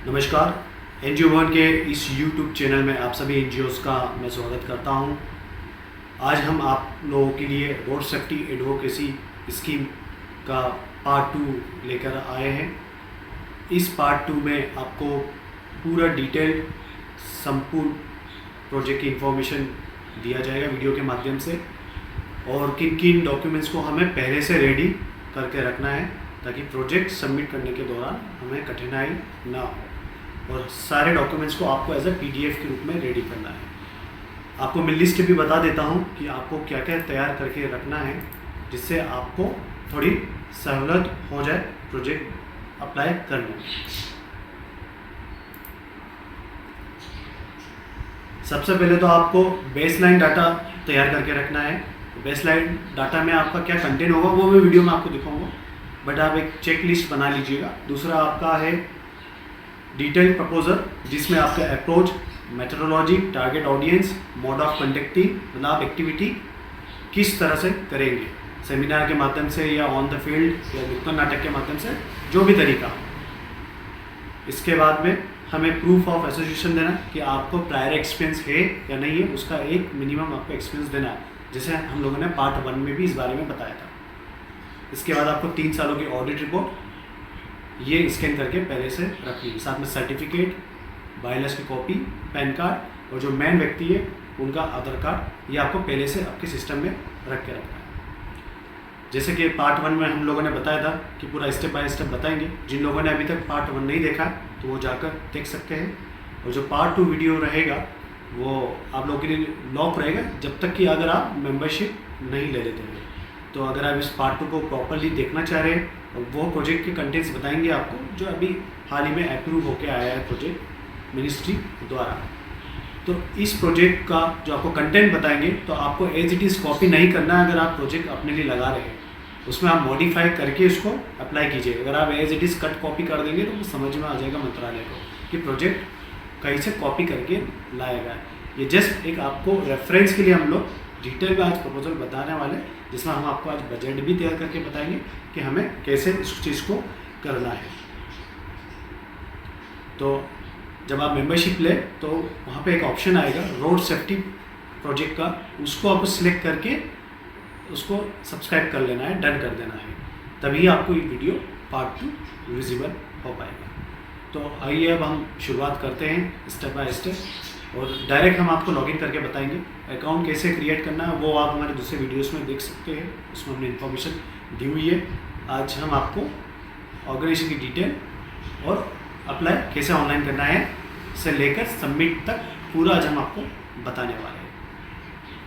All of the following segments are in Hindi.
नमस्कार। एनजीओ भवन के इस यूट्यूब चैनल में आप सभी एनजीओज़ का मैं स्वागत करता हूं। आज हम आप लोगों के लिए रोड सेफ्टी एडवोकेसी स्कीम का पार्ट 2 लेकर आए हैं। इस पार्ट 2 में आपको पूरा डिटेल संपूर्ण प्रोजेक्ट की इन्फॉर्मेशन दिया जाएगा वीडियो के माध्यम से, और किन किन डॉक्यूमेंट्स को हमें पहले से रेडी करके रखना है ताकि प्रोजेक्ट सबमिट करने के दौरान हमें कठिनाई ना हो, और सारे डॉक्यूमेंट्स को आपको एज ए पीडीएफ के रूप में रेडी करना है। आपको मैं लिस्ट भी बता देता हूं कि आपको क्या क्या तैयार करके रखना है, जिससे आपको थोड़ी सहूलत हो जाए प्रोजेक्ट अप्लाई करने में। सबसे पहले तो आपको बेसलाइन डाटा तैयार करके रखना है। बेसलाइन डाटा में आपका क्या कंटेंट होगा वो मैं वीडियो में आपको दिखाऊंगा, बट आप एक चेक लिस्ट बना लीजिएगा। दूसरा आपका है डिटेल प्रपोजल, जिसमें आपका approach, methodology, target audience, mode of conducting, मतलब आप एक्टिविटी किस तरह से करेंगे, सेमिनार के माध्यम से या ऑन द फील्ड या नुक्कड़ नाटक के माध्यम से, जो भी तरीका हो। इसके बाद में हमें प्रूफ ऑफ एसोसिएशन देना कि आपको प्रायर एक्सपीरियंस है या नहीं है, उसका एक मिनिमम आपको एक्सपीरियंस देना है, जैसे हम लोगों ने पार्ट 1 में भी इस बारे में बताया था। इसके बाद आपको 3 सालों की ऑडिट रिपोर्ट ये स्कैन करके पहले से रखनी है, साथ में सर्टिफिकेट, बायोलॉज की कॉपी, पैन कार्ड, और जो मेन व्यक्ति है उनका आधार कार्ड, ये आपको पहले से आपके सिस्टम में रख के रखना है। जैसे कि पार्ट 1 में हम लोगों ने बताया था कि पूरा स्टेप बाय स्टेप बताएंगे। जिन लोगों ने अभी तक पार्ट 1 नहीं देखा तो वो जाकर देख सकते हैं, और जो पार्ट 2 वीडियो रहेगा वो आप लोगों के लिए लॉक रहेगा जब तक कि अगर आप मेंबरशिप नहीं ले लेते हैं। तो अगर आप इस पार्ट 2 को प्रॉपरली देखना चाह रहे हैं, और वो प्रोजेक्ट के कंटेंट्स बताएंगे आपको, जो अभी हाल ही में अप्रूव होकर आया है प्रोजेक्ट मिनिस्ट्री द्वारा। तो इस प्रोजेक्ट का जो आपको कंटेंट बताएंगे, तो आपको एज इट इज़ कॉपी नहीं करना है। अगर आप प्रोजेक्ट अपने लिए लगा रहे हैं, उसमें आप मॉडिफाई करके उसको अप्लाई कीजिए। अगर आप as it is cut copy कर देंगे तो समझ में आ जाएगा मंत्रालय को कि प्रोजेक्ट कहीं से कॉपी करके लाया गया है। ये जस्ट एक आपको रेफरेंस के लिए हम लोग डिटेल में आज प्रपोजल बताने वाले, जिसमें हम आपको आज बजट भी तैयार करके बताएंगे कि हमें कैसे इस चीज़ को करना है। तो जब आप मेंबरशिप ले तो वहाँ पे एक ऑप्शन आएगा रोड सेफ्टी प्रोजेक्ट का, उसको आपको सिलेक्ट करके उसको सब्सक्राइब कर लेना है, डन कर देना है, तभी आपको ये वीडियो पार्ट 2 विजिबल हो पाएगा। तो आइए अब हम शुरुआत करते हैं स्टेप बाय स्टेप, और डायरेक्ट हम आपको लॉगिन करके बताएंगे। अकाउंट कैसे क्रिएट करना है वो आप हमारे दूसरे वीडियोस में देख सकते हैं, उसमें हमने इन्फॉर्मेशन दी हुई है। आज हम आपको ऑर्गेनाइजेशन की डिटेल और अप्लाई कैसे ऑनलाइन करना है से लेकर सबमिट तक पूरा आज हम आपको बताने वाले हैं।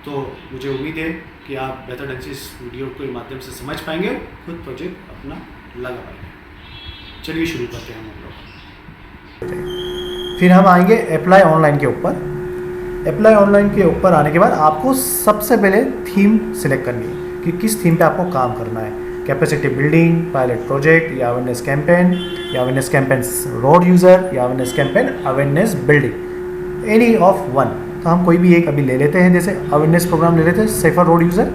तो मुझे उम्मीद है कि आप बेहतर ढंग से इस वीडियो के माध्यम से समझ पाएंगे, खुद प्रोजेक्ट अपना लगा पाएंगे। चलिए शुरू करते हैं हम लोग। फिर हम आएंगे अप्लाई ऑनलाइन के ऊपर। अप्लाई ऑनलाइन के ऊपर आने के बाद आपको सबसे पहले थीम सिलेक्ट करनी है कि किस थीम पे आपको काम करना है। कैपेसिटी बिल्डिंग, पायलट प्रोजेक्ट, या अवेयरनेस कैंपेन, या अवेयरनेस कैंपेन रोड यूज़र, या awareness campaign awareness building, any of one. तो हम कोई भी एक अभी ले लेते हैं, जैसे अवेयरनेस प्रोग्राम ले लेते हैं, safer road user.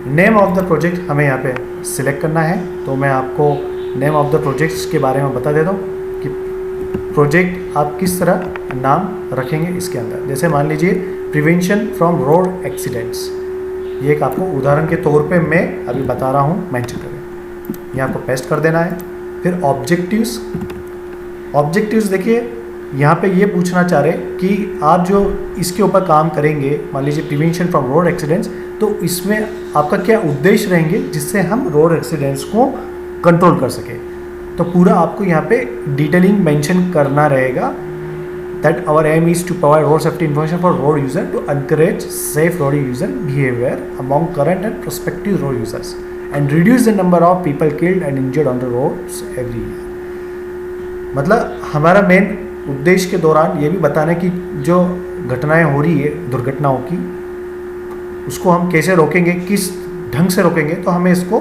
Name of the project हमें यहाँ पे सिलेक्ट करना है। तो मैं आपको नेम ऑफ द प्रोजेक्ट्स के बारे में बता देता हूँ कि प्रोजेक्ट आप किस तरह नाम रखेंगे इसके अंदर। जैसे मान लीजिए प्रिवेंशन फ्रॉम रोड एक्सीडेंट्स, ये एक आपको उदाहरण के तौर पे मैं अभी बता रहा हूँ, मेंशन करें, ये आपको पेस्ट कर देना है। फिर ऑब्जेक्टिव्स देखिए यहाँ पे ये पूछना चाह रहे कि आप जो इसके ऊपर काम करेंगे, मान लीजिए प्रिवेंशन फ्रॉम रोड एक्सीडेंट्स, तो इसमें आपका क्या उद्देश्य रहेंगे जिससे हम रोड एक्सीडेंट्स को कंट्रोल कर सकें। तो पूरा आपको यहाँ पे डिटेलिंग मेंशन करना रहेगा that our aim is to provide road safety information for road user to encourage safe road user behavior among current and prospective road users and reduce the number of people killed and injured on the roads every year। मतलब हमारा मेन उद्देश्य के दौरान ये भी बताना कि जो घटनाएं हो रही है दुर्घटनाओं की, उसको हम कैसे रोकेंगे, किस ढंग से रोकेंगे, तो हमें इसको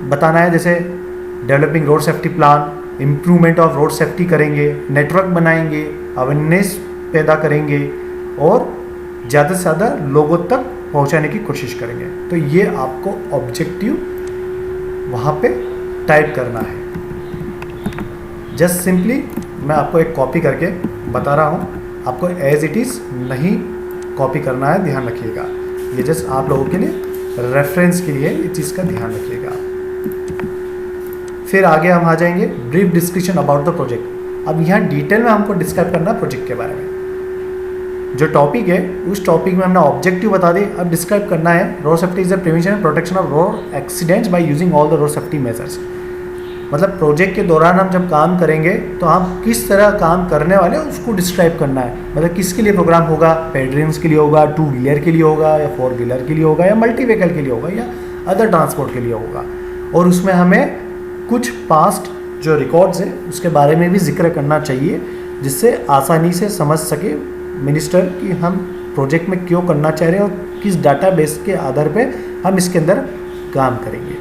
बताना है। जैसे developing road safety plan, improvement of road safety करेंगे, नेटवर्क बनाएंगे, अवेयरनेस पैदा करेंगे, और ज़्यादा से ज़्यादा लोगों तक पहुंचाने की कोशिश करेंगे। तो ये आपको ऑब्जेक्टिव वहाँ पे टाइप करना है। जस्ट सिंपली मैं आपको एक कॉपी करके बता रहा हूँ, आपको एज इट इज़ नहीं कॉपी करना है, ध्यान रखिएगा। ये जस्ट आप लोगों के लिए रेफरेंस के लिए इस चीज़ का ध्यान रखिएगा। फिर आगे हम आ जाएंगे brief description about the project. अब यहाँ डिटेल में हमको डिस्क्राइब करना प्रोजेक्ट के बारे में। जो टॉपिक है उस टॉपिक में हमने ऑब्जेक्टिव बता दिए, अब डिस्क्राइब करना है road safety is the prevention and protection of road accidents by using all the road safety measures. मतलब प्रोजेक्ट के दौरान हम जब काम करेंगे तो हम किस तरह काम करने वाले हैं उसको डिस्क्राइब करना है। मतलब किसके लिए प्रोग्राम होगा, पेड्रियंस के लिए होगा, 2 व्हीलर के लिए होगा या 4 व्हीलर के लिए होगा या मल्टी व्हीकल के लिए होगा या अदर ट्रांसपोर्ट के लिए होगा। और उसमें हमें कुछ पास्ट जो रिकॉर्ड्स है उसके बारे में भी जिक्र करना चाहिए, जिससे आसानी से समझ सके मिनिस्टर कि हम प्रोजेक्ट में क्यों करना चाह रहे हैं और किस डाटाबेस के आधार पे हम इसके अंदर काम करेंगे।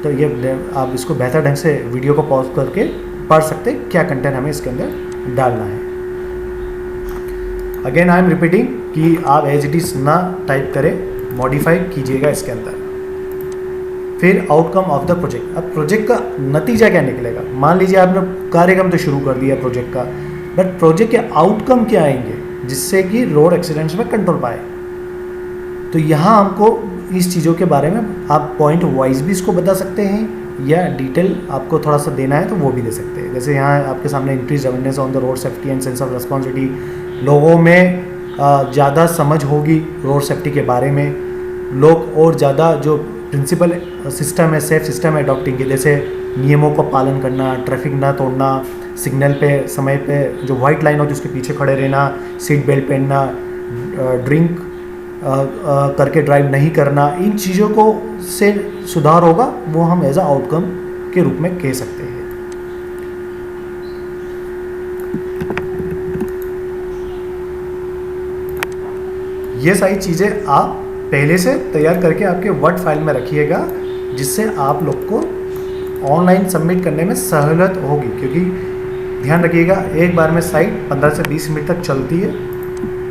तो ये आप इसको बेहतर ढंग से वीडियो को पॉज करके पढ़ सकते हैं क्या कंटेंट हमें इसके अंदर डालना है। अगेन आई एम रिपीटिंग कि आप एज इट इज़ ना टाइप करें, मॉडिफाई कीजिएगा इसके अंदर। फिर आउटकम ऑफ द प्रोजेक्ट। अब प्रोजेक्ट का नतीजा क्या निकलेगा। मान लीजिए आपने कार्यक्रम तो शुरू कर दिया प्रोजेक्ट का, बट प्रोजेक्ट के आउटकम क्या आएंगे जिससे कि रोड एक्सीडेंट्स में कंट्रोल पाए। तो यहाँ हमको इस चीज़ों के बारे में आप पॉइंट वाइज भी इसको बता सकते हैं या डिटेल आपको थोड़ा सा देना है तो वो भी दे सकते हैं। जैसे यहाँ आपके सामने increase awareness on the road safety and sense of responsibility, लोगों में ज़्यादा समझ होगी रोड सेफ्टी के बारे में, लोग और ज़्यादा जो प्रिंसिपल सिस्टम है, सेफ सिस्टम है अडॉप्टिंग के, जैसे नियमों का पालन करना, ट्रैफिक ना तोड़ना, सिग्नल पे समय पे जो वाइट लाइन होती है उसके पीछे खड़े रहना, सीट बेल्ट पहनना, ड्रिंक करके ड्राइव नहीं करना, इन चीज़ों को से सुधार होगा, वो हम एज अ आउटकम के रूप में कह सकते हैं। ये सारी चीज़ें आप पहले से तैयार करके आपके वर्ड फाइल में रखिएगा, जिससे आप लोग को ऑनलाइन सबमिट करने में सहूलियत होगी। क्योंकि ध्यान रखिएगा एक बार में साइट 15 से 20 मिनट तक चलती है,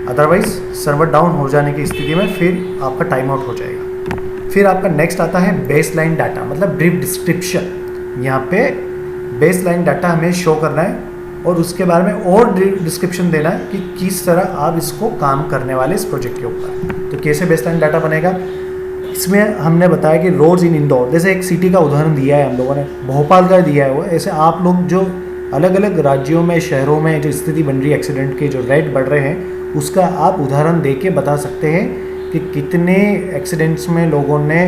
अदरवाइज सर्वर डाउन हो जाने की स्थिति में फिर आपका टाइम आउट हो जाएगा। फिर आपका नेक्स्ट आता है बेस लाइन डाटा, मतलब ब्रीफ डिस्क्रिप्शन। यहाँ पे बेस लाइन डाटा हमें शो करना है और उसके बारे में और डिस्क्रिप्शन देना है कि किस तरह आप इसको काम करने वाले इस प्रोजेक्ट के ऊपर। तो कैसे बेस लाइन डाटा बनेगा, इसमें हमने बताया कि रोड्स इन इंदौर, जैसे एक सिटी का उदाहरण दिया है हम लोगों ने, भोपाल का दिया है वो, ऐसे आप लोग जो अलग अलग राज्यों में, शहरों में जो स्थिति बन रही है एक्सीडेंट के, जो रेट बढ़ रहे हैं, उसका आप उदाहरण दे के बता सकते हैं कि कितने एक्सीडेंट्स में लोगों ने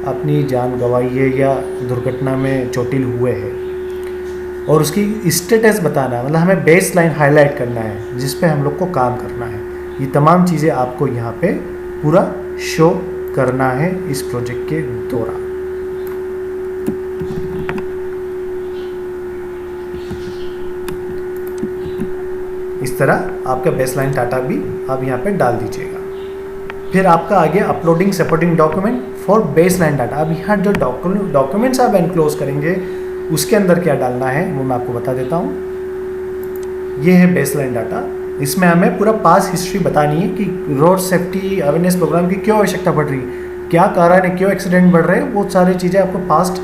अपनी जान गंवाई है या दुर्घटना में चोटिल हुए हैं, और उसकी स्टेटस बताना है। मतलब हमें बेस लाइन हाईलाइट करना है जिस पे हम लोग को काम करना है। ये तमाम चीज़ें आपको यहाँ पे पूरा शो करना है इस प्रोजेक्ट के दौरान। इस तरह आपका बेसलाइन डाटा भी आप यहाँ पे डाल दीजिएगा। फिर आपका आगे uploading supporting document for baseline data. अब यहाँ जो डॉक्यूमेंट्स आप एनक्लोज करेंगे उसके अंदर क्या डालना है वो मैं आपको बता देता हूँ। ये है बेसलाइन डाटा। इसमें हमें पूरा पास हिस्ट्री बतानी है कि रोड सेफ्टी अवेयरनेस प्रोग्राम की क्यों आवश्यकता पड़ रही है, क्या कारण है, क्यों एक्सीडेंट बढ़ रहे हैं, वो सारी चीज़ें आपको पास्ट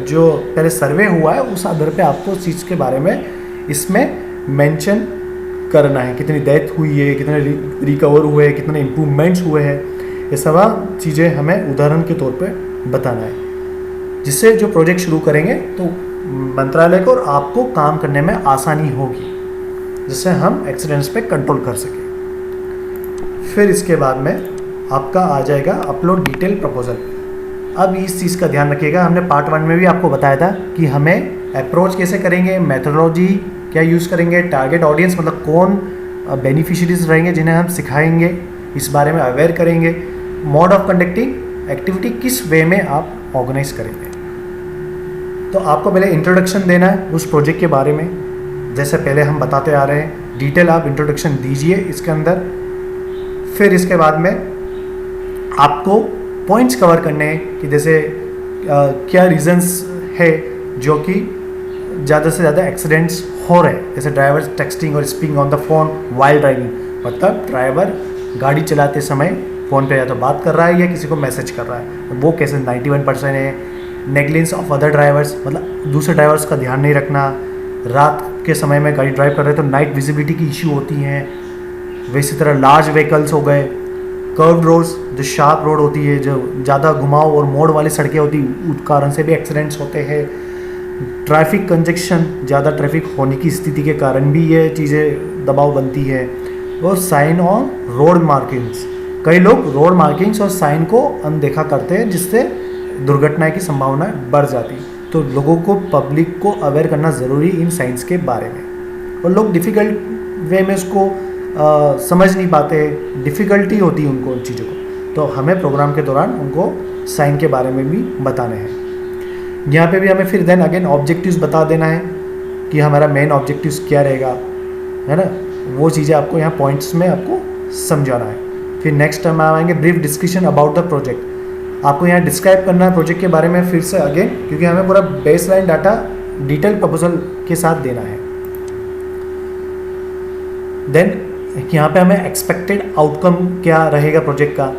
जो पहले सर्वे हुआ है उस आधार पे आपको उस चीज़ के बारे में इसमें मेंशन करना है। कितनी डेथ हुई है, कितने रिकवर हुए हैं, कितने इम्प्रूवमेंट्स हुए हैं, ये सब चीज़ें हमें उदाहरण के तौर पे बताना है, जिससे जो प्रोजेक्ट शुरू करेंगे तो मंत्रालय को और आपको काम करने में आसानी होगी, जिससे हम एक्सीडेंट्स पे कंट्रोल कर सकें। फिर इसके बाद में आपका आ जाएगा अपलोड डिटेल प्रपोजल। अब इस चीज़ का ध्यान रखिएगा, हमने पार्ट 1 में भी आपको बताया था कि हमें अप्रोच कैसे करेंगे, मेथोडोलॉजी क्या यूज़ करेंगे, टारगेट ऑडियंस मतलब कौन बेनिफिशियरीज रहेंगे जिन्हें हम सिखाएंगे, इस बारे में अवेयर करेंगे, मोड ऑफ कंडक्टिंग एक्टिविटी किस वे में आप ऑर्गेनाइज करेंगे। तो आपको पहले इंट्रोडक्शन देना है उस प्रोजेक्ट के बारे में, जैसे पहले हम बताते आ रहे हैं, डिटेल आप इंट्रोडक्शन दीजिए इसके अंदर। फिर इसके बाद में आपको पॉइंट्स कवर करने हैं कि जैसे क्या रीजंस है जो कि ज़्यादा से ज़्यादा एक्सीडेंट्स हो रहे हैं, जैसे ड्राइवर टेक्सटिंग और speaking on the phone while driving, मतलब ड्राइवर गाड़ी चलाते समय फ़ोन पे या तो बात कर रहा है या किसी को मैसेज कर रहा है, वो केसेस 91% है। नेग्लिजेंस ऑफ अदर ड्राइवर्स, मतलब दूसरे ड्राइवर्स का ध्यान नहीं रखना, रात के समय में गाड़ी ड्राइव कर रहे हैं तो नाइट विजिबिलिटी की इश्यू होती हैं। वैसी तरह लार्ज व्हीकल्स हो गए, कर्व रोड्स जो शार्प रोड होती है, जो ज़्यादा घुमाव और मोड़ वाली सड़कें होती हैं, उस कारण से भी एक्सीडेंट्स होते हैं। ट्रैफिक कंजेक्शन, ज़्यादा ट्रैफिक होने की स्थिति के कारण भी ये चीज़ें दबाव बनती है। और साइन ऑन रोड मार्किंग्स, कई लोग रोड मार्किंग्स और साइन को अनदेखा करते हैं जिससे दुर्घटना की संभावना बढ़ जाती। तो लोगों को, पब्लिक को अवेयर करना ज़रूरी इन साइंस के बारे में। और लोग डिफ़िकल्ट वे में उसको समझ नहीं पाते, डिफ़िकल्टी होती है उनको उन चीज़ों को। तो हमें प्रोग्राम के दौरान उनको साइन के बारे में भी बताने हैं। यहाँ पे भी हमें फिर देन अगेन ऑब्जेक्टिव्स बता देना है कि हमारा मेन ऑब्जेक्टिव्स क्या रहेगा, है ना। वो चीज़ें आपको यहाँ पॉइंट्स में आपको समझाना है। फिर नेक्स्ट टाइम आएंगे brief discussion about the project. आपको यहाँ डिस्क्राइब करना है प्रोजेक्ट के बारे में फिर से अगेन, क्योंकि हमें पूरा base line data detail proposal के साथ देना है। देन यहाँ पे हमें एक्सपेक्टेड आउटकम क्या रहेगा प्रोजेक्ट का।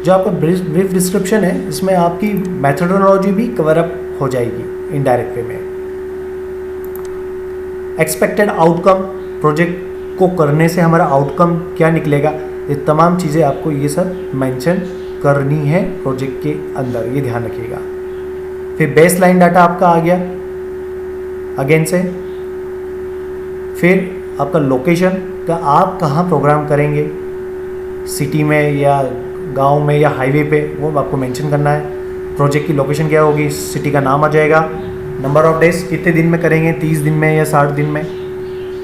जो आपका ब्रीफ डिस्क्रिप्शन है इसमें आपकी मैथडोलॉजी भी कवर अप हो जाएगी इनडायरेक्ट वे में। एक्सपेक्टेड आउटकम, प्रोजेक्ट को करने से हमारा आउटकम क्या निकलेगा, ये तमाम चीज़ें आपको ये सब मेंशन करनी है प्रोजेक्ट के अंदर, ये ध्यान रखिएगा। फिर बेस लाइन डाटा आपका आ गया अगेन से। फिर आपका लोकेशन का, आप कहाँ प्रोग्राम करेंगे, सिटी में या गांव में या हाईवे पे, वो आपको मेंशन करना है। प्रोजेक्ट की लोकेशन क्या होगी, सिटी का नाम आ जाएगा। नंबर ऑफ डेज, कितने दिन में करेंगे, 30 दिन में या 60 दिन में।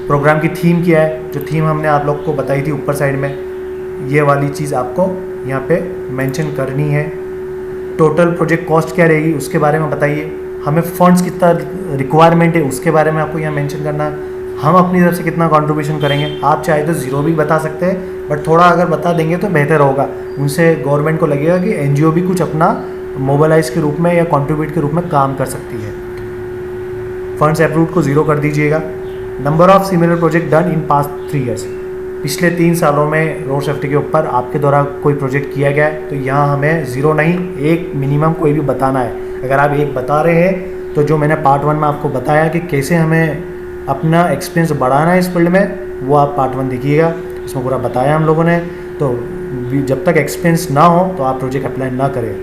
प्रोग्राम की थीम क्या है, जो थीम हमने आप लोग को बताई थी ऊपर साइड में, ये वाली चीज़ आपको यहाँ पे मेंशन करनी है। टोटल प्रोजेक्ट कॉस्ट क्या रहेगी उसके बारे में बताइए। हमें फंड्स कितना रिक्वायरमेंट है उसके बारे में आपको यहाँ मेंशन करना है। हम अपनी तरफ से कितना कंट्रीब्यूशन करेंगे, आप चाहे तो ज़ीरो भी बता सकते हैं, बट थोड़ा अगर बता देंगे तो बेहतर होगा। उनसे गवर्नमेंट को लगेगा कि एनजीओ भी कुछ अपना मोबालाइज के रूप में या कंट्रीब्यूट के रूप में काम कर सकती है। फंड्स अप्रूव को ज़ीरो कर दीजिएगा। Number of similar project done in past 3 years, पिछले 3 सालों में रोड सेफ्टी के ऊपर आपके द्वारा कोई प्रोजेक्ट किया गया है तो यहाँ हमें ज़ीरो नहीं, एक मिनिमम कोई भी बताना है। अगर आप एक बता रहे हैं तो जो मैंने पार्ट 1 में आपको बताया कि कैसे हमें अपना एक्सपीरियंस बढ़ाना है इस फील्ड में, वो आप पार्ट 1 देखिएगा, इसमें पूरा बताया हम लोगों ने। तो जब तक एक्सपीरियंस ना हो तो आप प्रोजेक्ट अप्लाई ना करें।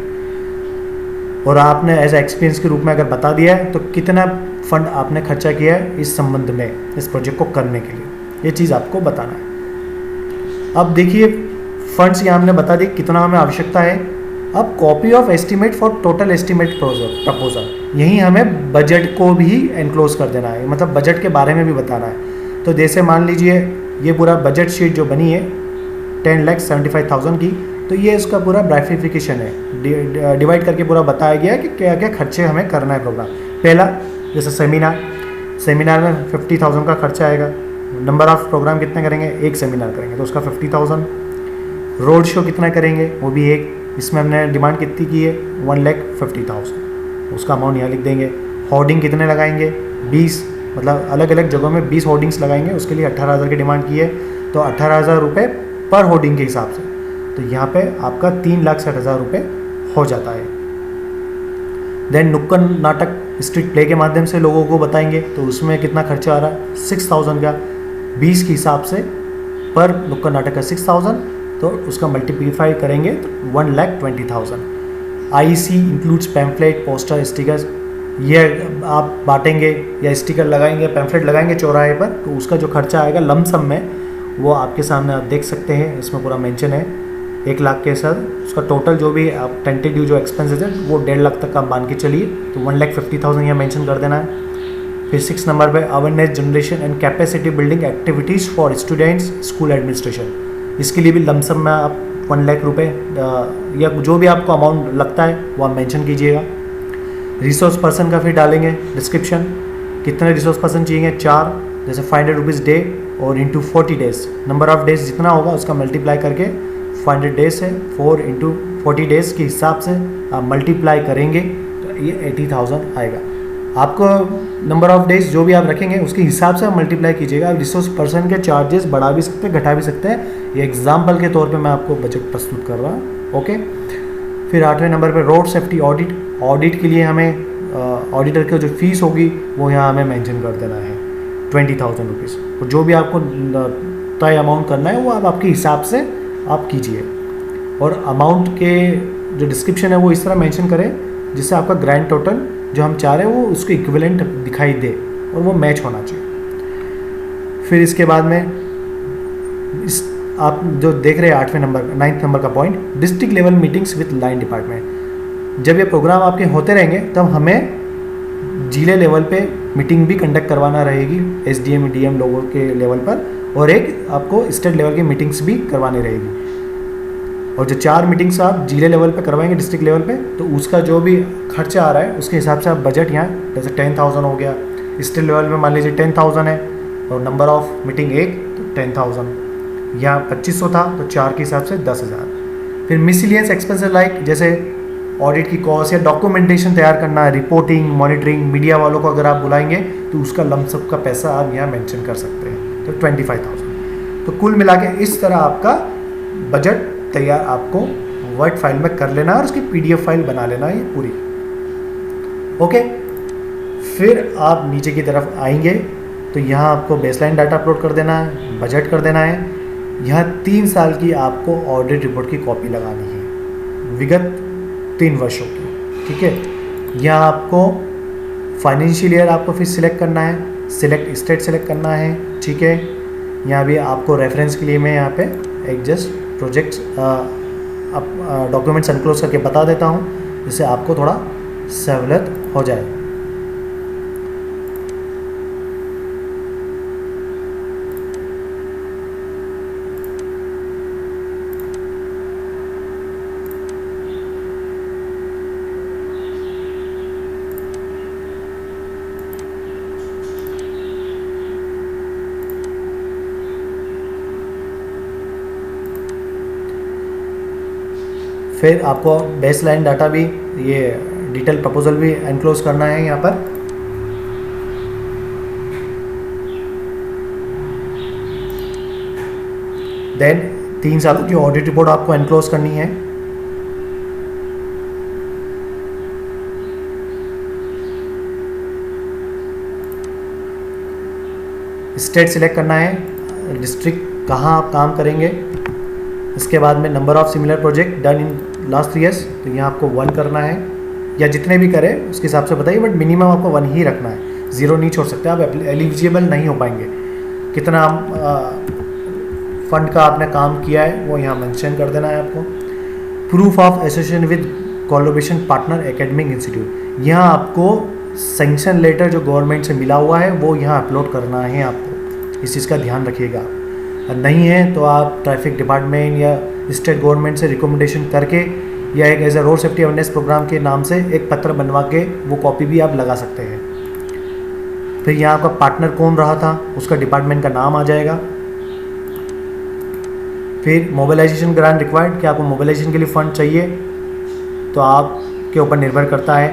और आपने एज ए एक्सपीरियंस के रूप में अगर बता दिया है तो कितना फंड आपने खर्चा किया है इस संबंध में, इस प्रोजेक्ट को करने के लिए, ये चीज़ आपको बताना है। अब देखिए फंड्स यहाँ हमने बता दी कितना हमें आवश्यकता है। अब copy of estimate for total estimate proposal, यहीं हमें बजट को भी एनक्लोज कर देना है, मतलब बजट के बारे में भी बताना है। तो जैसे मान लीजिए ये पूरा बजट शीट जो बनी है 10,75,000 की, तो ये इसका पूरा ब्राइफिकेशन है, डिवाइड करके पूरा बताया गया है कि क्या क्या खर्चे हमें करना है प्रोग्राम। पहला जैसे सेमिनार में 50,000 का खर्चा आएगा। नंबर ऑफ प्रोग्राम कितने करेंगे, एक सेमिनार करेंगे तो उसका 50,000। रोड शो कितना करेंगे, वो भी एक, इसमें हमने डिमांड कितनी की है 1,50,000, उसका अमाउंट यहाँ लिख देंगे। होर्डिंग कितने लगाएंगे, 20, मतलब अलग अलग जगहों में 20 होर्डिंग्स लगाएंगे, उसके लिए 18,000 की डिमांड की है, तो 18,000 रुपये पर होर्डिंग के हिसाब से, तो यहाँ पे आपका 3,60,000 रुपये हो जाता है। देन नुक्कड़ नाटक स्ट्रीट प्ले के माध्यम से लोगों को बताएंगे तो उसमें कितना खर्चा आ रहा है 6,000 का, 20 के हिसाब से पर नुक्कड़ नाटक का 6,000, तो उसका मल्टीप्लीफाई करेंगे तो 1,20,000। IEC includes pamphlet, poster, stickers, ये आप बांटेंगे या स्टिकर लगाएंगे, पैम्फलेट लगाएंगे चौराहे पर, तो उसका जो खर्चा आएगा लमसम में वो आपके सामने आप देख सकते हैं, इसमें पूरा मेंशन है 1 लाख के साथ। उसका टोटल जो भी आप टेंटेटिव जो एक्सपेंसेस है वो 1.5 लाख तक आप मान के चलिए, तो 1,50,000 यहाँ मेंशन कर देना है। फिर 6 नंबर पे awareness generation and capacity building activities for students, school administration, इसके लिए भी लमसम में आप 1 लाख रुपये या जो भी आपको अमाउंट लगता है वो आप मेंशन कीजिएगा। रिसोर्स पर्सन का फिर डालेंगे डिस्क्रिप्शन, कितने रिसोर्स पर्सन चाहिए, 4, जैसे 500 रुपीज़ डे और into 40 days, number of days जितना होगा उसका मल्टीप्लाई करके 500 डेज है 4 इंटू 40 डेज़ के हिसाब से आप मल्टीप्लाई करेंगे तो ये 80,000 आएगा। आपको नंबर ऑफ डेज जो भी आप रखेंगे उसके हिसाब से आप मल्टीप्लाई कीजिएगा। रिसोर्स पर्सन के चार्जेस बढ़ा भी सकते हैं, घटा भी सकते हैं, ये एग्जाम्पल के तौर पे मैं आपको बजट प्रस्तुत कर रहा हूँ। ओके, फिर 8वें नंबर पे रोड सेफ्टी ऑडिट के लिए हमें ऑडिटर की जो फीस होगी वो यहाँ हमें मेंशन कर देना है। 20,000 रुपीज़। और जो भी आपको तय अमाउंट करना है वो आप आपके हिसाब से आप कीजिए। और अमाउंट के जो डिस्क्रिप्शन है वो इस तरह मेंशन करें जिससे आपका ग्रैंड टोटल जो हम चाह रहे हैं वो उसको इक्विवेलेंट दिखाई दे और वो मैच होना चाहिए। फिर इसके बाद में इस आप जो देख रहे हैं 9th नंबर का point, district level meetings with line department. जब ये प्रोग्राम आपके होते रहेंगे तब हमें जिले लेवल पे मीटिंग भी कंडक्ट करवाना रहेगी, SDM DM लोगों के लेवल पर, और एक आपको स्टेट लेवल की मीटिंग्स भी करवानी रहेगी। और जो 4 मीटिंग्स आप जिले लेवल पे करवाएंगे डिस्ट्रिक्ट लेवल पे, तो उसका जो भी खर्चा आ रहा है उसके हिसाब से आप बजट यहाँ जैसे 10,000 हो गया, स्टेट लेवल पे मान लीजिए 10,000 है, और नंबर ऑफ मीटिंग 1 तो 10,000, यहाँ 2500 था तो 4 के हिसाब से 10,000। फिर मिसलियंस एक्सपेंसेस लाइक जैसे ऑडिट की कॉस्ट या डॉक्यूमेंटेशन तैयार करना, रिपोर्टिंग, मॉनिटरिंग, मीडिया वालों को अगर आप बुलाएंगे तो उसका लमसम का पैसा आप यहाँ मेंशन कर सकते हैं, तो 25,000। तो कुल मिला के इस तरह आपका बजट तैयार आपको वर्ड फाइल में कर लेना है और उसकी PDF फाइल बना लेना है ये पूरी। ओके, फिर आप नीचे की तरफ आएंगे तो यहाँ आपको बेसलाइन डाटा अपलोड कर देना है, बजट कर देना है। यहाँ 3 साल की आपको ऑडिट रिपोर्ट की कॉपी लगानी है, विगत 3 वर्षों की, ठीक है। यहाँ आपको फाइनेंशियल ईयर आपको फिर सिलेक्ट करना है, सिलेक्ट स्टेट सिलेक्ट करना है, ठीक है। यहाँ भी आपको रेफरेंस के लिए मैं यहाँ पे एक जस्ट प्रोजेक्ट्स डॉक्यूमेंट्स एनक्लोज करके बता देता हूँ जिससे आपको थोड़ा सहूलियत हो जाए। फिर आपको बेसलाइन डाटा भी, ये डिटेल प्रपोजल भी एनक्लोज करना है यहाँ पर। देन 3 सालों की ऑडिट रिपोर्ट आपको एनक्लोज करनी है। स्टेट सिलेक्ट करना है, डिस्ट्रिक्ट कहाँ आप काम करेंगे। इसके बाद में number of similar project done in last 3 years, तो यहाँ आपको 1 करना है, या जितने भी करें उसके हिसाब से बताइए, बट मिनिमम आपको 1 ही रखना है, 0 नहीं छोड़ सकते, आप एलिजिबल नहीं हो पाएंगे। कितना फंड का आपने काम किया है वो यहाँ मेंशन कर देना है आपको। Proof of association with collaboration partner academic institute, यहाँ आपको सेंक्शन लेटर जो गवर्नमेंट से मिला हुआ है वो यहाँ अपलोड करना है आपको, इस चीज़ का ध्यान रखिएगा। नहीं है तो आप ट्रैफिक डिपार्टमेंट या स्टेट गवर्नमेंट से रिकमेंडेशन करके या एक as a road safety awareness programme के नाम से एक पत्र बनवा के वो कॉपी भी आप लगा सकते हैं। फिर यहाँ आपका पार्टनर कौन रहा था उसका डिपार्टमेंट का नाम आ जाएगा। फिर मोबिलाइजेशन ग्रांट रिक्वायर्ड, कि आपको मोबिलाइजेशन के लिए फ़ंड चाहिए तो आपके ऊपर निर्भर करता है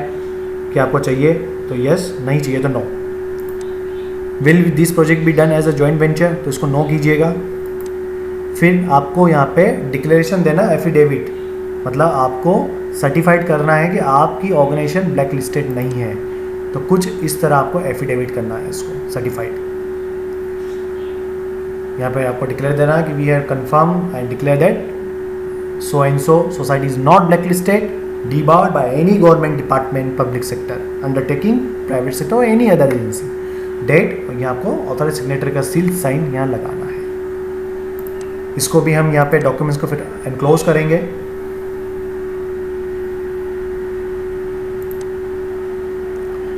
कि आपको चाहिए तो यस, नहीं चाहिए तो no. Will this project be done as a joint venture, तो इसको नो कीजिएगा। फिर आपको यहाँ पे डिक्लेरेशन देना एफिडेविट, मतलब आपको सर्टिफाइड करना है कि आपकी ऑर्गेनाइजेशन ब्लैक लिस्टेड नहीं है, तो कुछ इस तरह आपको एफिडेविट करना है इसको सर्टिफाइड। यहाँ पे आपको डिक्लेयर देना है कि we are confirm and declare that so and so society is not black listed, debarred by any government department, public sector, undertaking, private sector or any other agency. Date, और यहाँ आपको ऑथराइज सिग्नेचर का सील साइन यहाँ लगाना है। इसको भी हम यहाँ पे डॉक्यूमेंट्स को फिर एनक्लोज करेंगे।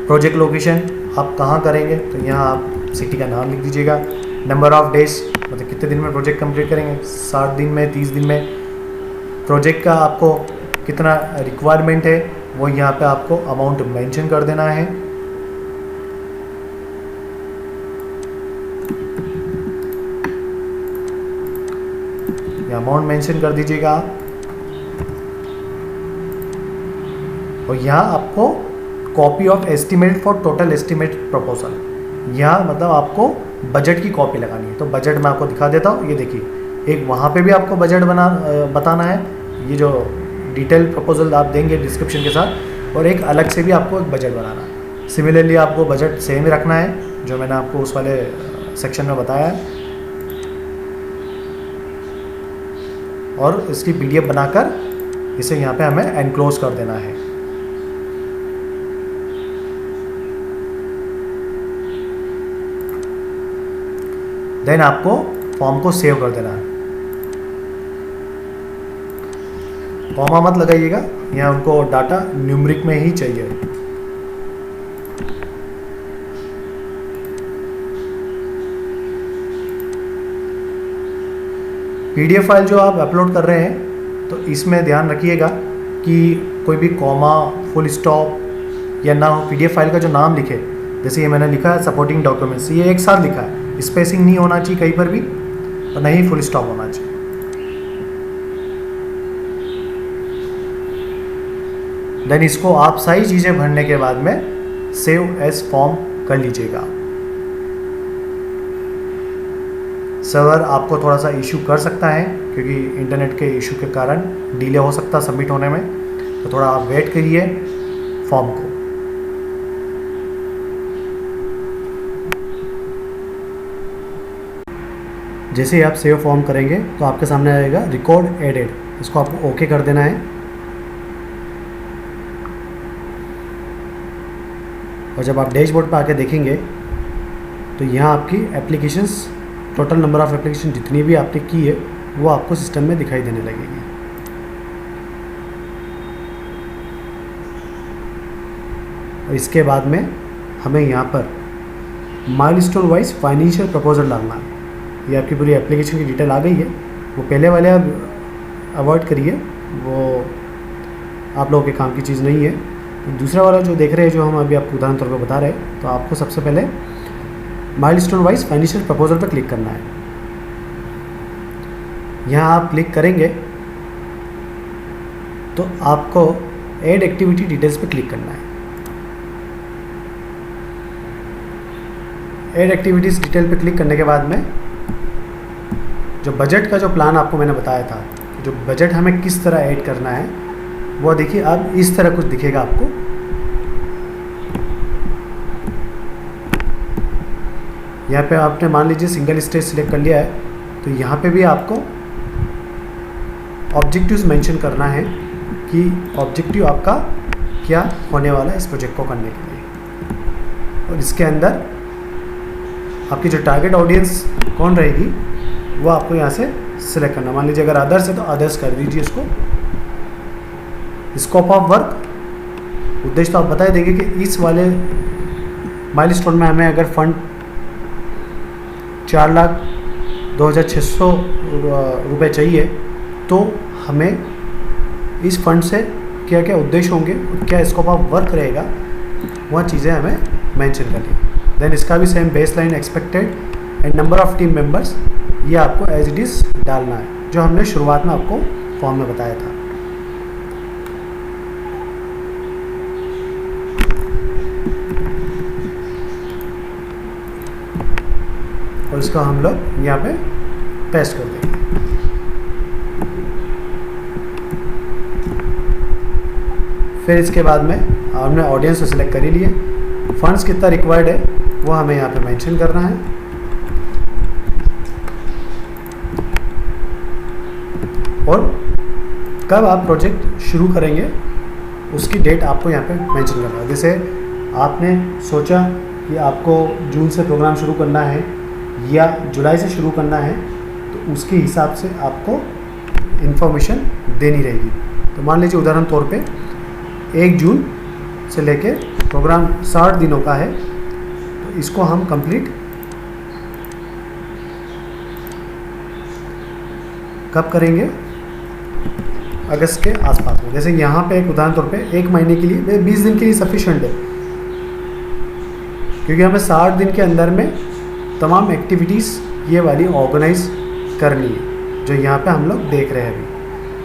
प्रोजेक्ट लोकेशन आप कहाँ करेंगे, तो यहाँ आप सिटी का नाम लिख दीजिएगा। नंबर ऑफ डेज, मतलब कितने दिन में प्रोजेक्ट कंप्लीट करेंगे, 60 दिन में, 30 दिन में। प्रोजेक्ट का आपको कितना रिक्वायरमेंट है वो यहाँ पे आपको अमाउंट मेंशन कर देना है। ये अमाउंट मेंशन कर दीजिएगा। और यहाँ आपको copy of estimate for total estimate proposal, यहाँ मतलब आपको बजट की कॉपी लगानी है। तो बजट मैं आपको दिखा देता हूँ, ये देखिए, एक वहाँ पे भी आपको बजट बताना है, ये जो डिटेल प्रपोजल आप देंगे डिस्क्रिप्शन के साथ, और एक अलग से भी आपको एक बजट बनाना है। सिमिलरली आपको बजट सेम ही रखना है, जो मैंने आपको उस वाले सेक्शन में बताया है, और इसकी PDF बनाकर इसे यहाँ पे हमें एनक्लोज कर देना है। देन आपको फॉर्म को सेव कर देना है। कॉमा मत लगाइएगा, यहाँ उनको डाटा न्यूमरिक में ही चाहिए। PDF फाइल जो आप अपलोड कर रहे हैं तो इसमें ध्यान रखिएगा कि कोई भी कॉमा, फुल स्टॉप या ना हो। PDF फाइल का जो नाम लिखे, जैसे ये मैंने लिखा है सपोर्टिंग डॉक्यूमेंट्स, ये एक साथ लिखा है, स्पेसिंग नहीं होना चाहिए कहीं पर भी, और नहीं फुल स्टॉप होना चाहिए। देन इसको आप सही चीज़ें भरने के बाद में सेव एज फॉर्म कर लीजिएगा। सर्वर आपको थोड़ा सा इशू कर सकता है क्योंकि इंटरनेट के इशू के कारण डिले हो सकता है सबमिट होने में, तो थोड़ा आप वेट करिए फॉर्म को। जैसे ही आप सेव फॉर्म करेंगे तो आपके सामने आएगा रिकॉर्ड एडेड, इसको आपको ओके कर देना है। और जब आप डैशबोर्ड पर आके देखेंगे तो यहाँ आपकी applications, total number of application जितनी भी आपने की है वो आपको सिस्टम में दिखाई देने लगेगी। और इसके बाद में हमें यहाँ पर माइलस्टोन वाइज फाइनेंशियल प्रपोजल डालना है। ये आपकी पूरी एप्लीकेशन की डिटेल आ गई है, वो पहले वाले आप अवॉइड करिए, वो आप लोगों के काम की चीज़ नहीं है। दूसरा वाला जो देख रहे हैं, जो हम अभी आपको उदाहरण तौर पर बता रहे हैं, तो आपको सबसे पहले माइलस्टोन वाइज फाइनेंशियल प्रपोजल पर क्लिक करना है। यहाँ आप क्लिक करेंगे तो आपको ऐड एक्टिविटी डिटेल्स पर क्लिक करना है। ऐड एक्टिविटीज़ डिटेल पे क्लिक करने के बाद में जो बजट का जो प्लान आपको मैंने बताया था, जो बजट हमें किस तरह ऐड करना है, वो देखिए अब इस तरह कुछ दिखेगा आपको। यहाँ पे आपने मान लीजिए सिंगल स्टेज सिलेक्ट कर लिया है, तो यहाँ पे भी आपको ऑब्जेक्टिव्स मेंशन करना है कि ऑब्जेक्टिव आपका क्या होने वाला है इस प्रोजेक्ट को करने के लिए। और इसके अंदर आपकी जो टारगेट ऑडियंस कौन रहेगी वो आपको यहाँ से सिलेक्ट करना। मान लीजिए अगर अदर्स है तो अदर्स कर दीजिए इसको। स्कोप ऑफ वर्क, उद्देश्य तो आप बता देंगे कि इस वाले माइलस्टोन में हमें अगर फंड 4,02,600 रुपये चाहिए तो हमें इस फंड से क्या क्या उद्देश्य होंगे और क्या स्कोप ऑफ वर्क रहेगा, वह चीज़ें हमें मेंशन करनी। देन इसका भी same baseline expected and number of team members, ये आपको एज इट इज़ डालना है, जो हमने शुरुआत में आपको फॉर्म में बताया था। और इसको हम लोग यहाँ पे पेस्ट कर देंगे। फिर इसके बाद में हमने ऑडियंस को सिलेक्ट कर ही लिए। फंड्स कितना रिक्वायर्ड है वो हमें यहाँ पे मेंशन करना है। और कब आप प्रोजेक्ट शुरू करेंगे उसकी डेट आपको यहाँ पे मेंशन करना है। जैसे आपने सोचा कि आपको जून से प्रोग्राम शुरू करना है या जुलाई से शुरू करना है, तो उसके हिसाब से आपको इन्फॉर्मेशन देनी रहेगी। तो मान लीजिए उदाहरण तौर पे 1 जून से लेके प्रोग्राम 60 दिनों का है, तो इसको हम कंप्लीट कब करेंगे, अगस्त के आसपास में। जैसे यहाँ पे एक उदाहरण तौर पे 1 महीने के लिए 20 दिन के लिए सफिशिएंट है, क्योंकि हमें 60 दिन के अंदर में तमाम एक्टिविटीज़ ये वाली ऑर्गेनाइज करनी है जो यहाँ पे हम लोग देख रहे हैं अभी।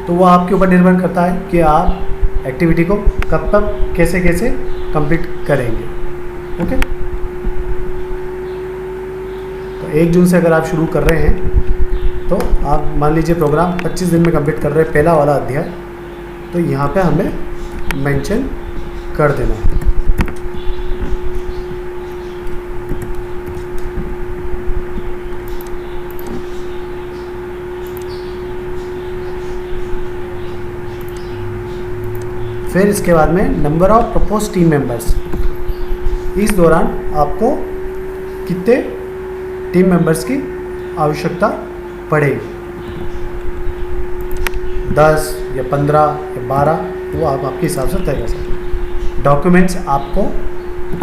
तो वो आपके ऊपर निर्भर करता है कि आप एक्टिविटी को कब तक कैसे कैसे कंप्लीट करेंगे। ओके, तो 1 जून से अगर आप शुरू कर रहे हैं तो आप मान लीजिए प्रोग्राम 25 दिन में कंप्लीट कर रहे हैं पहला वाला अध्याय, तो यहाँ पे हमें मेंशन कर देना है। फिर इसके बाद में number of propose team members, इस दौरान आपको कितने टीम मेंबर्स की आवश्यकता पड़ेगी, 10 या 15 या 12, वो आप आपके हिसाब से तय कर सकते हैं। डॉक्यूमेंट्स आपको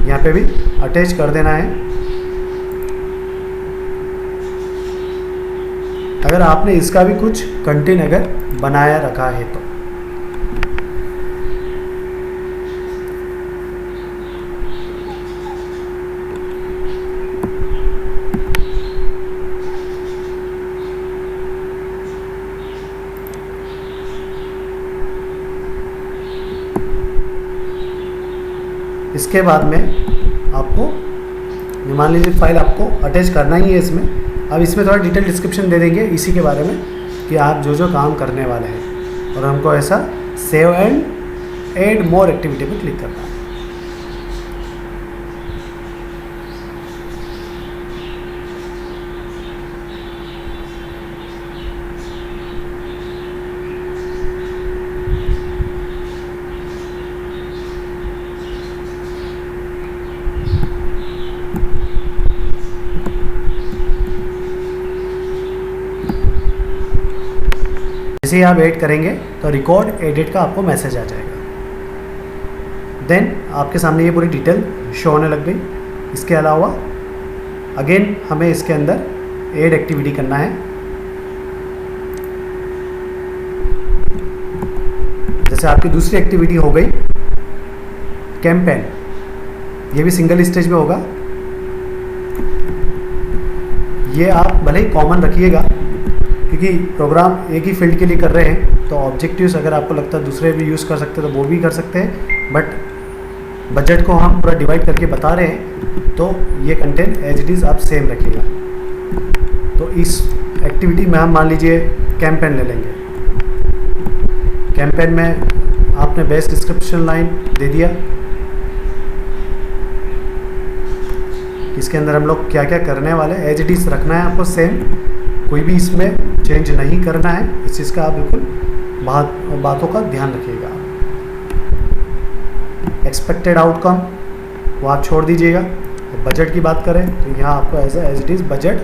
यहाँ पे भी अटैच कर देना है। अगर आपने इसका भी कुछ कंटेंट अगर बनाया रखा है तो इसके बाद में आपको मान लीजिए फाइल आपको अटैच करना ही है इसमें। अब इसमें थोड़ा डिटेल डिस्क्रिप्शन दे देंगे इसी के बारे में कि आप जो जो काम करने वाले हैं, और हमको ऐसा save and add more activity पे क्लिक करना है। जैसे ही आप ऐड करेंगे तो रिकॉर्ड एडिट का आपको मैसेज आ जाएगा। देन आपके सामने ये पूरी डिटेल शो होने लग गई। इसके अलावा अगेन हमें इसके अंदर ऐड एक्टिविटी करना है। जैसे आपकी दूसरी एक्टिविटी हो गई कैंपेन, ये भी सिंगल स्टेज में होगा। ये आप भले ही कॉमन रखिएगा क्योंकि प्रोग्राम एक ही फील्ड के लिए कर रहे हैं, तो ऑब्जेक्टिव्स अगर आपको लगता है दूसरे भी यूज़ कर सकते हैं तो वो भी कर सकते हैं, बट बजट को हम पूरा डिवाइड करके बता रहे हैं तो ये कंटेंट एज इट इज़ आप सेम रखिएगा। तो इस एक्टिविटी में हम मान लीजिए कैंपेन ले लेंगे। कैंपेन में आपने बेस डिस्क्रिप्शन लाइन दे दिया, इसके अंदर हम लोग क्या क्या करने वाले, एज इट इज़ रखना है आपको सेम, कोई भी इसमें चेंज नहीं करना है। इस चीज़ का आप बिल्कुल बातों का ध्यान रखिएगा। एक्सपेक्टेड आउटकम वो आप छोड़ दीजिएगा। तो बजट की बात करें तो यहाँ आपको एज इट इज़ बजट,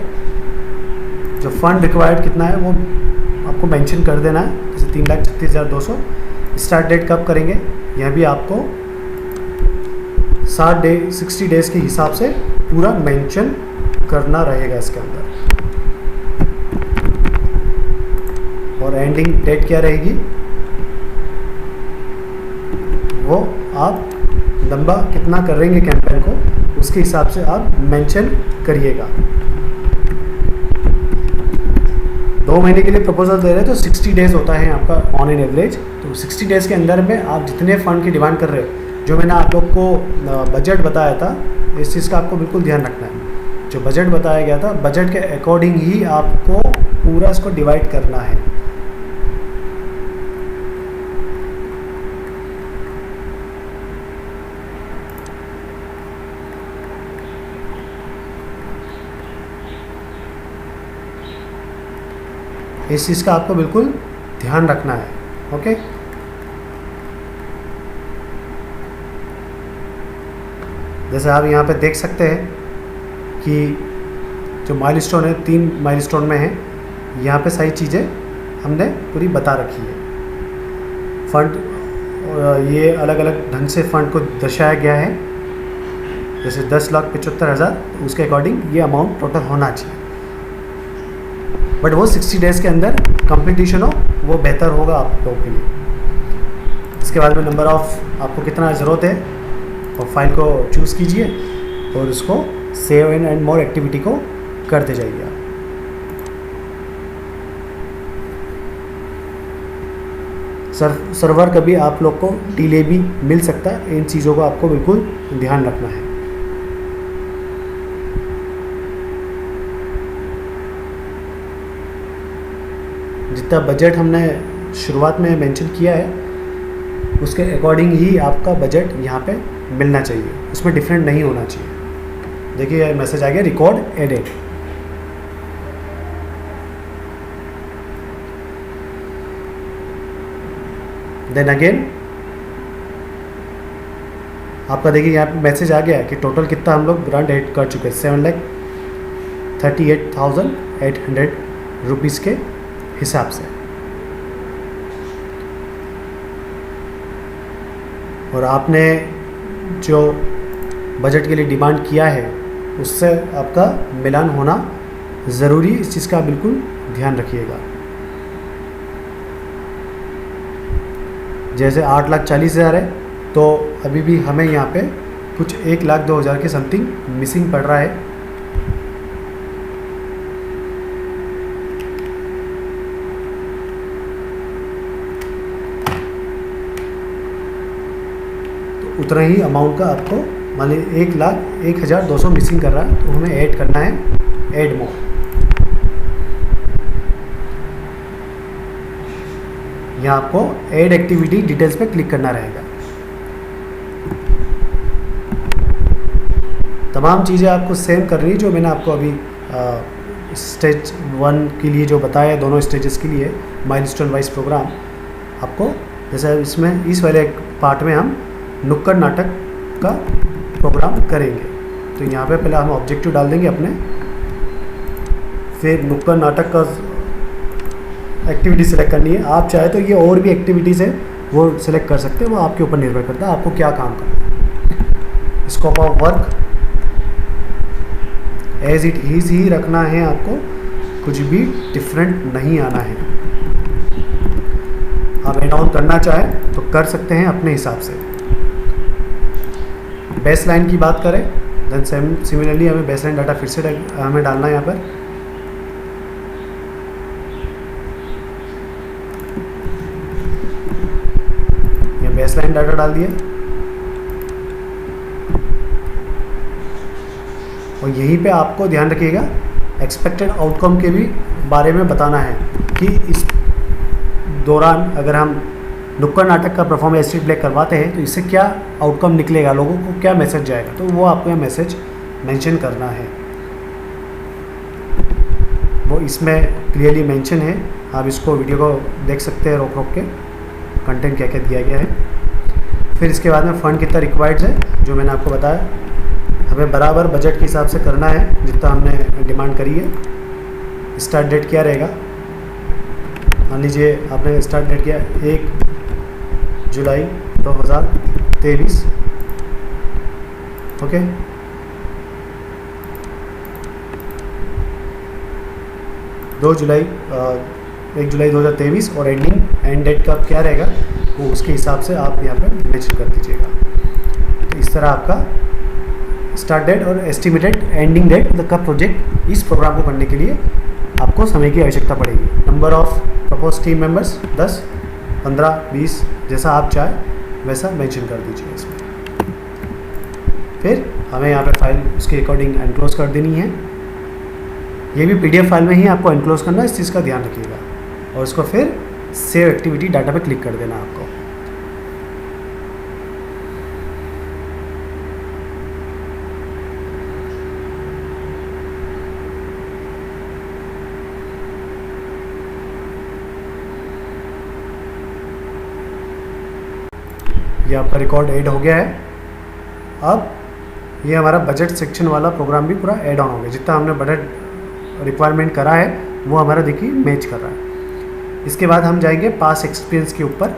जो फंड रिक्वायर्ड कितना है वो आपको मेंशन कर देना है। जैसे 3,36,200। स्टार्ट डेट कब करेंगे, यह भी आपको 60 डेज़ के हिसाब से पूरा मेंशन करना रहेगा इसके अंदर। और एंडिंग डेट क्या रहेगी वो आप लंबा कितना करेंगे कैंपेन को, उसके हिसाब से आप मेंशन करिएगा। 2 महीने के लिए प्रपोजल दे रहे हैं तो 60 डेज़ होता है आपका ऑन एन एवरेज। तो 60 डेज़ के अंदर में आप जितने फ़ंड की डिमांड कर रहे हो, जो मैंने आप लोग को बजट बताया था, इस चीज़ का आपको बिल्कुल ध्यान रखना है। जो बजट बताया गया था, बजट के अकॉर्डिंग ही आपको पूरा इसको डिवाइड करना है। इस चीज़ का आपको बिल्कुल ध्यान रखना है। ओके, जैसे आप यहाँ पे देख सकते हैं कि जो माइलस्टोन है 3 माइलस्टोन में है। यहाँ पे सारी चीज़ें हमने पूरी बता रखी है। फंड ये अलग अलग ढंग से फ़ंड को दर्शाया गया है। जैसे 10,75,000 उसके अकॉर्डिंग ये अमाउंट टोटल होना चाहिए, बट वो 60 डेज़ के अंदर कंप्लीटेशन हो वो बेहतर होगा आप लोगों के लिए। इसके बाद में नंबर ऑफ आपको कितना ज़रूरत है और फाइल को चूज़ कीजिए और उसको सेव एंड मोर एक्टिविटी को करते जाइए आप। सर्वर कभी आप लोग को डिले भी मिल सकता है, इन चीज़ों को आपको बिल्कुल ध्यान रखना है। जितना बजट हमने शुरुआत में मेंशन किया है उसके अकॉर्डिंग ही आपका बजट यहाँ पे मिलना चाहिए, उसमें डिफरेंट नहीं होना चाहिए। देखिए मैसेज आ गया रिकॉर्ड एडिट। देन अगेन आपका देखिए यहाँ पे मैसेज आ गया कि टोटल कितना हम लोग ग्रांट ऐड कर चुके हैं, 7,38,800 रुपीज़ के हिसाब से। और आपने जो बजट के लिए डिमांड किया है उससे आपका मिलान होना ज़रूरी, इस चीज़ का बिल्कुल ध्यान रखिएगा। जैसे 8,40,000 है तो अभी भी हमें यहाँ पे कुछ 1,02,000 के समथिंग मिसिंग पड़ रहा है। तो उतना ही अमाउंट का आपको मान लीजिए 1,01,200 मिसिंग कर रहा है, तो हमें ऐड करना है, ऐड मोर। यहाँ आपको ऐड एक्टिविटी डिटेल्स पे क्लिक करना रहेगा। तमाम चीज़ें आपको सेम कर रही है जो मैंने आपको अभी स्टेज 1 के लिए जो बताया है, दोनों स्टेजेस के लिए माइलस्टोन वाइज प्रोग्राम आपको, जैसे इसमें इस वाले पार्ट में हम नुक्कड़ नाटक का प्रोग्राम करेंगे। तो यहाँ पे पहले हम ऑब्जेक्टिव डाल देंगे अपने, फिर नुक्कड़ नाटक का एक्टिविटी सेलेक्ट करनी है। आप चाहे तो ये और भी एक्टिविटीज़ है वो सिलेक्ट कर सकते हैं, वो आपके ऊपर निर्भर करता है आपको क्या काम करना है। Scope of work as it is ही रखना है आपको, कुछ भी डिफरेंट नहीं आना है। आप एड ऑन करना चाहें तो कर सकते हैं अपने हिसाब से। बेस लाइन की बात करें, देन सिमिलरली हमें बेस लाइन डाटा फिर से हमें डालना है यहाँ पर। बेस लाइन डाटा डाल दिया और यहीं पे आपको ध्यान रखिएगा एक्सपेक्टेड आउटकम के भी बारे में बताना है कि इस दौरान अगर हम नुक्कड़ नाटक का परफॉर्मेंस एस्टिमेट प्ले करवाते हैं तो इससे क्या आउटकम निकलेगा, लोगों को क्या मैसेज जाएगा, तो वो आपको यह मैसेज मेंशन करना है। वो इसमें क्लियरली मेंशन है, आप इसको वीडियो को देख सकते हैं रोक रोक के, कंटेंट क्या क्या दिया गया है। फिर इसके बाद में फ़ंड कितना रिक्वायर्ड है, जो मैंने आपको बताया, हमें बराबर बजट के हिसाब से करना है जितना हमने डिमांड करी है। स्टार्ट डेट क्या रहेगा, मान लीजिए आपने स्टार्ट डेट किया 1 जुलाई 2023, ओके। 1 जुलाई 2023 और एंड डेट का क्या रहेगा वो उसके हिसाब से आप यहाँ पर मेंशन कर दीजिएगा। तो इस तरह आपका स्टार्ट डेट और एस्टिमेटेड एंडिंग डेट मतलब कब प्रोजेक्ट इस प्रोग्राम को करने के लिए आपको समय की आवश्यकता पड़ेगी। Number of propose team members 10, 15, 20 जैसा आप चाहे वैसा मेंशन कर दीजिए इसमें। फिर हमें यहाँ पे फाइल उसके अकॉर्डिंग एनक्लोज कर देनी है। ये भी PDF फाइल में ही आपको एनक्लोज करना है, इस चीज़ का ध्यान रखिएगा। और इसको फिर सेव एक्टिविटी डाटा पे क्लिक कर देना आपको। ये आपका रिकॉर्ड ऐड हो गया है। अब ये हमारा बजट सेक्शन वाला प्रोग्राम भी पूरा ऐड ऑन हो गया। जितना हमने बजट रिक्वायरमेंट करा है वो हमारा देखिए मैच कर रहा है। इसके बाद हम जाएंगे पास एक्सपीरियंस के ऊपर।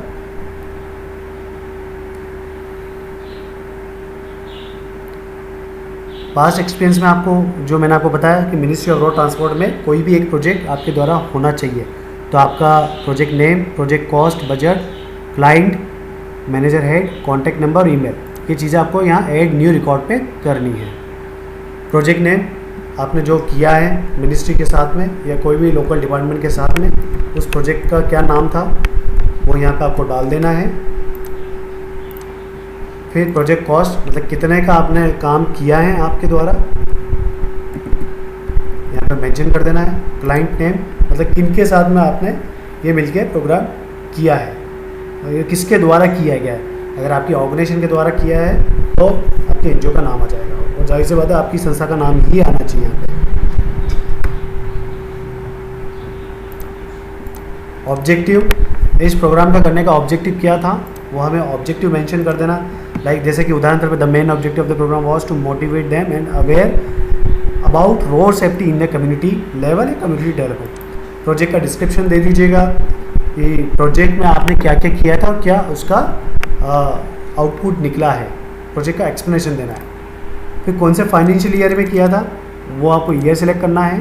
पास एक्सपीरियंस में आपको जो मैंने आपको बताया कि मिनिस्ट्री ऑफ रोड ट्रांसपोर्ट में कोई भी एक प्रोजेक्ट आपके द्वारा होना चाहिए। तो आपका project name, project cost, budget, client, manager head, contact number और ईमेल, ये चीज़ें आपको यहाँ ऐड न्यू रिकॉर्ड पे करनी है। प्रोजेक्ट नेम आपने जो किया है मिनिस्ट्री के साथ में या कोई भी लोकल डिपार्टमेंट के साथ में, उस प्रोजेक्ट का क्या नाम था वो यहाँ पे आपको डाल देना है। फिर प्रोजेक्ट कॉस्ट मतलब कितने का आपने काम किया है आपके द्वारा, यहाँ पे मेंशन कर देना है। क्लाइंट नेम मतलब किनके साथ में आपने ये मिलके प्रोग्राम किया है और ये किसके द्वारा किया गया है। अगर आपकी ऑर्गेनाइजेशन के द्वारा किया है तो आपके एनजीओ का नाम आ जाएगा और जाहिर सी बात है आपकी संस्था का नाम ही आना चाहिए यहाँ पे। ऑब्जेक्टिव, इस प्रोग्राम का करने का ऑब्जेक्टिव क्या था वो हमें ऑब्जेक्टिव मेंशन कर देना। लाइक जैसे कि उदाहरण तौर पर the main objective of the programme was to motivate them and aware about road safety in the community level and community development. Project का डिस्क्रिप्शन दे दीजिएगा कि प्रोजेक्ट में आपने क्या क्या किया था और क्या उसका आउटपुट निकला है, प्रोजेक्ट का एक्सप्लेनेशन देना है। फिर कौन से फाइनेंशियल ईयर में किया था वो आपको ईयर सेलेक्ट करना है।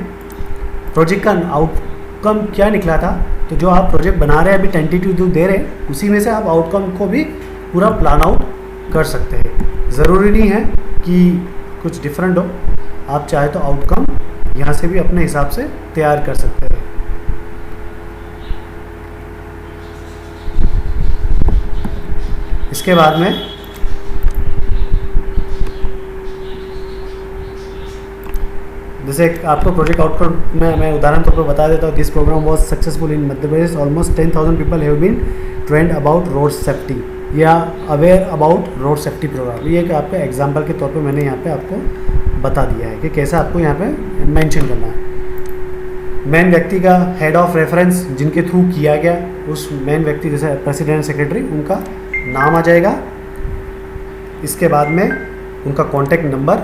प्रोजेक्ट का आउटकम क्या निकला था, तो जो आप प्रोजेक्ट बना रहे हैं अभी टेंटेटिव जो दे रहे हैं उसी में से आप आउटकम को भी पूरा प्लान आउट कर सकते हैं। ज़रूरी नहीं है कि कुछ डिफरेंट हो, आप चाहे तो आउटकम यहाँ से भी अपने हिसाब से तैयार कर सकते हैं। इसके बाद में जैसे आपको प्रोजेक्ट आउटकम में मैं उदाहरण तौर पर बता देता हूँ। This program was successful in Madhya Pradesh, almost 10,000 people have been trained about road safety या aware about road safety program. ये एक आपका एग्जाम्पल के तौर पे मैंने यहाँ पे आपको बता दिया है कि कैसे आपको यहाँ पे मेंशन करना है। मेन व्यक्ति का हेड ऑफ रेफरेंस जिनके थ्रू किया गया, उस मेन व्यक्ति जैसे प्रेसिडेंट सेक्रेटरी उनका नाम आ जाएगा। इसके बाद में उनका कॉन्टैक्ट नंबर,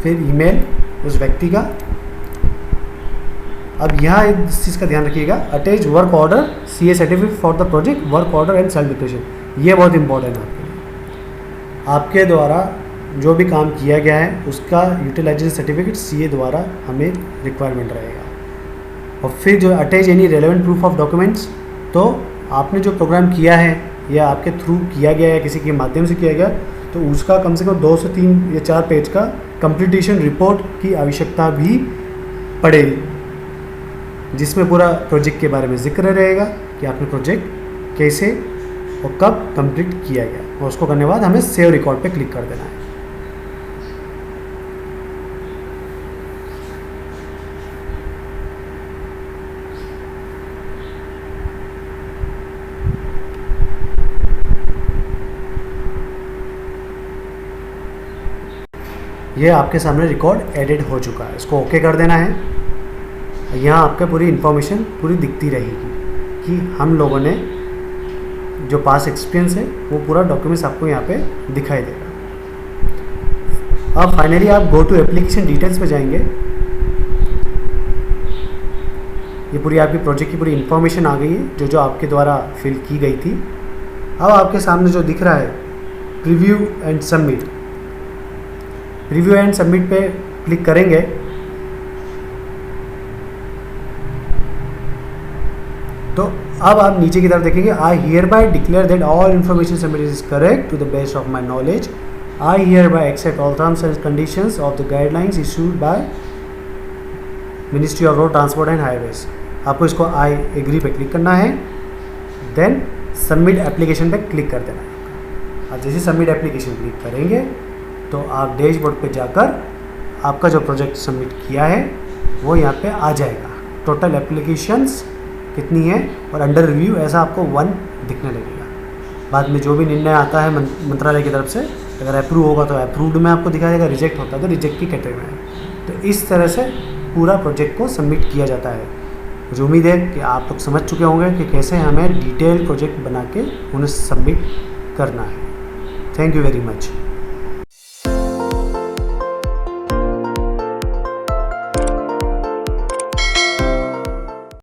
फिर ईमेल उस व्यक्ति का। अब यहाँ इस चीज़ का ध्यान रखिएगा, attach work order, CA certificate for the project, work order and self declaration. ये बहुत इंपॉर्टेंट है आपके लिए। आपके द्वारा जो भी काम किया गया है उसका यूटिलाइजेशन सर्टिफिकेट CA द्वारा हमें रिक्वायरमेंट रहेगा। और फिर जो attach any relevant proof of documents, तो आपने जो प्रोग्राम किया है या आपके थ्रू किया गया है, किसी के माध्यम से किया गया, तो उसका कम से कम 2 से 3 या 4 पेज का कंप्लीटेशन रिपोर्ट की आवश्यकता भी पड़ेगी, जिसमें पूरा प्रोजेक्ट के बारे में जिक्र रहेगा कि आपने प्रोजेक्ट कैसे और कब कंप्लीट किया गया। और उसको करने के बाद हमें सेव रिकॉर्ड पे क्लिक कर देना है। ये आपके सामने रिकॉर्ड एडिट हो चुका है, इसको ओके कर देना है। यहाँ आपका पूरी इन्फॉर्मेशन पूरी दिखती रहेगी कि हम लोगों ने जो पास एक्सपीरियंस है वो पूरा डॉक्यूमेंट्स आपको यहाँ पे दिखाई देगा। अब फाइनली आप गो टू एप्लीकेशन डिटेल्स पे जाएंगे। ये पूरी आपकी प्रोजेक्ट की पूरी इन्फॉर्मेशन आ गई है जो जो आपके द्वारा फिल की गई थी। अब आपके सामने जो दिख रहा है preview and submit, preview and submit पे क्लिक करेंगे तो अब आप नीचे की तरफ देखेंगे, I hereby declare that all information submitted is correct to the best of my knowledge. I hereby accept all terms and conditions of the guidelines issued by ministry of road transport and highways. आपको इसको आई एग्री पे क्लिक करना है, देन सबमिट एप्लीकेशन पे क्लिक कर देना है। अब जैसे सबमिट एप्लीकेशन क्लिक करेंगे तो आप डैशबोर्ड पे जाकर आपका जो प्रोजेक्ट सबमिट किया है वो यहाँ पे आ जाएगा। टोटल एप्लीकेशंस कितनी है और अंडर रिव्यू ऐसा आपको 1 दिखने लगेगा। बाद में जो भी निर्णय आता है मंत्रालय की तरफ से, अगर अप्रूव होगा तो अप्रूव्ड में आपको दिखाई देगा, रिजेक्ट होता है तो रिजेक्ट की कैटेगरी में है। तो इस तरह से पूरा प्रोजेक्ट को सबमिट किया जाता है। मुझे उम्मीद है कि आप लोग समझ चुके होंगे कि कैसे हमें डिटेल प्रोजेक्ट बना के उन्हें सबमिट करना है। Thank you very much.